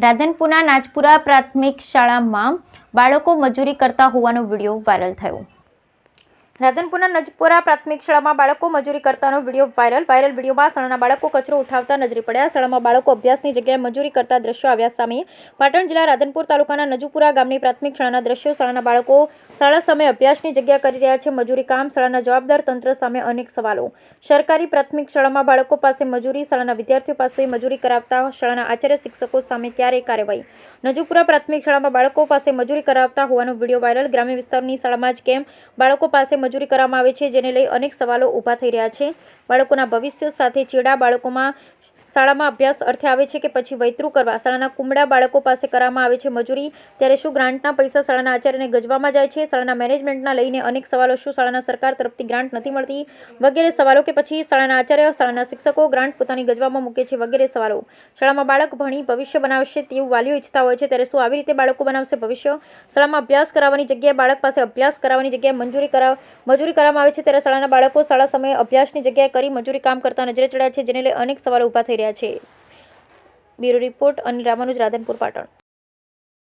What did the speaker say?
રાધનપુરના નાચપુરા પ્રાથમિક શાળામાં બાળકો મજૂરી કરતા હોવાનો વિડીયો વાયરલ થયો। રાધનપુરના નજપુરા પ્રાથમિક શાળામાં બાળકો મજૂરી કરતાનો વિડીયો વાયરલ વિડીયોમાં શાળાના બાળકો કચરો ઉઠાવતા નજરે પડ્યા। શાળામાં બાળકો અભ્યાસની જગ્યાએ મજૂરી કરતા દ્રશ્યો આવ્યા સામે। પાટણ જિલ્લા રાધનપુર તાલુકાના નજપુરા ગામની પ્રાથમિક શાળાના દ્રશ્યો। શાળાના બાળકો શાળા સામે અભ્યાસની જગ્યા કરી રહ્યા છે મજૂરી કામ। શાળાના જવાબદાર તંત્ર સામે અનેક સવાલો। સરકારી પ્રાથમિક શાળામાં બાળકો પાસે મજૂરી, શાળાના વિદ્યાર્થીઓ પાસે મજૂરી કરાવતા શાળાના આચાર્ય શિક્ષકો સામે ક્યારે કાર્યવાહી? નજપુરા પ્રાથમિક શાળામાં બાળકો પાસે મજૂરી કરાવતા હોવાનો વિડીયો વાયરલ। ગ્રામ્ય વિસ્તારની શાળામાં જ કેમ બાળકો પાસે મજૂરી કરવામાં આવે છે, જેને લઈ અનેક સવાલો ઊભા થઈ રહ્યા છે। બાળકોના ભવિષ્ય સાથે ચેડા બાળકોમાં શાળામાં અભ્યાસ અર્થે આવે છે કે પછી વૈતરું કરવા? શાળાના કુમડા બાળકો પાસે કરવામાં આવે છે મજૂરી, ત્યારે શું ગ્રાન્ટના પૈસા શાળાના આચાર્યને ગજવામાં જાય છે? શાળાના મેનેજમેન્ટના લઈને અનેક સવાલો। શું શાળાના સરકાર તરફથી ગ્રાન્ટ નથી મળતી? વગેરે સવાલો। કે પછી શાળાના આચાર્ય, શાળાના શિક્ષકો ગ્રાન્ટ પોતાની ગજવામાં મૂકે છે? વગેરે સવાલો। શાળામાં બાળક ભણી ભવિષ્ય બનાવશે તેવું વાલીઓ ઈચ્છતા હોય છે, ત્યારે શું આવી રીતે બાળકો બનાવશે ભવિષ્ય? શાળામાં અભ્યાસ કરાવવાની જગ્યાએ બાળક પાસે અભ્યાસ કરાવવાની જગ્યાએ મજૂરી કરવામાં આવે છે, ત્યારે શાળાના બાળકો શાળા સમયે અભ્યાસની જગ્યાએ કરી મજૂરી કામ કરતા નજરે ચડ્યા છે, જેને લઈ અનેક સવાલો ઊભા થઈ રહ્યા છે। Bureau report, Anil Ramanuj, Radhanpur, Patan.